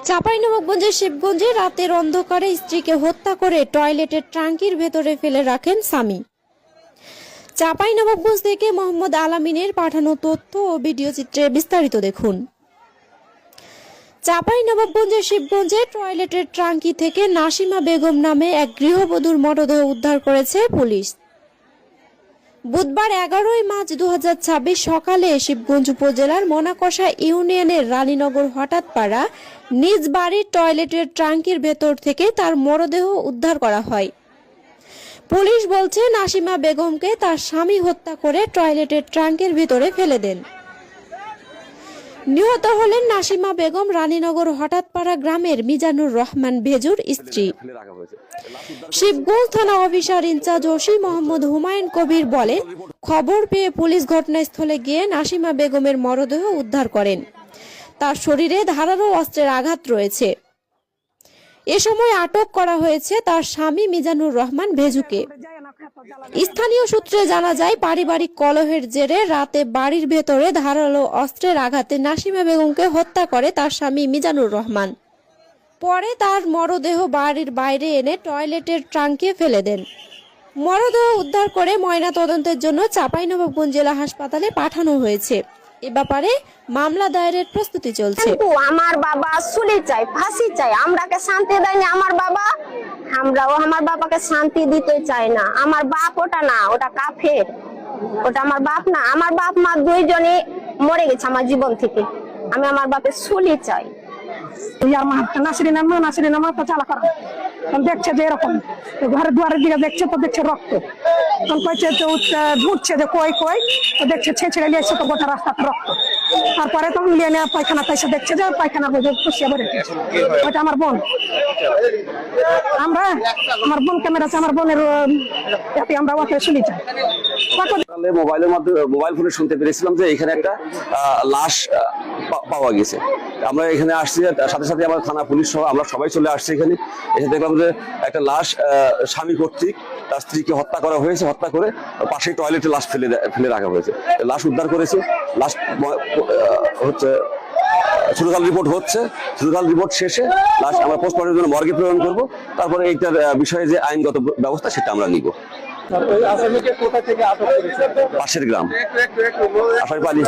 চাঁপাইনবাবগঞ্জের শিবগঞ্জে রাতের অন্ধকারে স্ত্রীকে হত্যা করে টয়লেটের ট্যাঙ্কির ভেতরে ফেলে রাখেন স্বামী। চাঁপাইনবাবগঞ্জ থেকে মোহাম্মদ আলামিনের পাঠানো তথ্য ও ভিডিও চিত্রে বিস্তারিত দেখুন। চাঁপাইনবাবগঞ্জের শিবগঞ্জে টয়লেটের ট্যাঙ্কি থেকে নাসিমা বেগম নামে এক গৃহবধূর মরদেহ উদ্ধার করেছে পুলিশ। বুধবার 11 মার্চ 2026 সকালে শিবগঞ্জ উপজেলার মোনাকষা ইউনিয়নের রানীনগর হঠাৎপাড়া নিজ বাড়ির টয়লেটের ট্যাঙ্কির ভেতর থেকে তার মরদেহ উদ্ধার করা হয়। পুলিশ বলছে নাসিমা বেগমকে তার স্বামী হত্যা করে টয়লেটের ট্যাঙ্কির ভিতরে ফেলে দেন। নিহত হলেন নাসিমা বেগম রানীনগর হঠাৎপাড়া গ্রামের মিজানুর রহমান ভেজুর স্ত্রী। শিবগঞ্জ থানা officer in charge OC Mohammad Humayun Kabir বলেন, খবর পেয়ে পুলিশ ঘটনাস্থলে গিয়ে নাসিমা বেগমের মরদেহ উদ্ধার করেন। তার শরীরে ধারালো অস্ত্রের আঘাত রয়েছে। এ সময় আটক করা হয়েছে তার স্বামী মিজানুর রহমান ভেজুকে। স্থানীয় সূত্রে জানা যায়, পারিবারিক কলহের জেরে রাতে বাড়ির ভেতরে ধারালো অস্ত্রের আঘাতে নাসিমা বেগমকে হত্যা করে তার স্বামী মিজানুর রহমান। পরে তার মরদেহ বাড়ির বাইরে এনে টয়লেটের ট্যাঙ্কে ফেলে দেন। মরদেহ উদ্ধার করে ময়না তদন্তের জন্য চাঁপাইনবাবগঞ্জ জেলা হাসপাতালে পাঠানো হয়েছে। এ ব্যাপারে মামলা দায়েরের প্রস্তুতি চলছে। আমার বাবা সুলি চাই, ফাঁসি চাই, আমরাকে শান্তি দেয়নি আমার বাবা, আমরাও আমার বাবাকে শান্তি দিতে চাই না। আমার বাপ ওটা না, ওটা কাফের, ওটা আমার বাপ না। আমার বাপ মা দুইজনই মরে গেছে আমার জীবন থেকে। আমি আমার বাপের সুলি চাই। দেখছে যে এরকম ঘরের দুয়ারের দিকে দেখছে, তো দেখছে রক্ত, ঢুকছে যে কই কই, তো দেখছে ছেঁচড়ে নিয়েছে, তো গোটা রাস্তাতে রক্ত। তারপরে তো মিলিয়ে নিয়ে পায়খানা পাইসে দেখছে যে পায়খানার পুষিয়ে বেড়ে ওইটা আমার বোন। আমার বোন ক্যামেরা আছে, আমার বোনের আমরা ওকে শুনি চাই। মোবাইলের মাধ্যমে মোবাইল ফোনে শুনতে পেরেছিলাম যে এখানে একটা লাশ পাওয়া গেছে। আমরা এখানে আসছি, সাথে সাথে আমার থানা পুলিশ সহ আমরা সবাই চলে আসছি এখানে। এসে দেখলাম যে একটা লাশ স্বামী কর্তৃক তার স্ত্রীকে হত্যা করা হয়েছে। হত্যা করে পাশে টয়লেটে লাশ ফেলে রাখা হয়েছে। লাশ উদ্ধার করেছে। লাশ হচ্ছে সুরকাল রিপোর্ট হচ্ছে। সুরকাল রিপোর্ট শেষে লাশ আমরা পোস্টমর্টমের জন্য মর্গে প্রেরণ করবো। তারপরে এইটার বিষয়ে যে আইনগত ব্যবস্থা সেটা আমরা নিব। পাশের গ্রাম আশার পালি।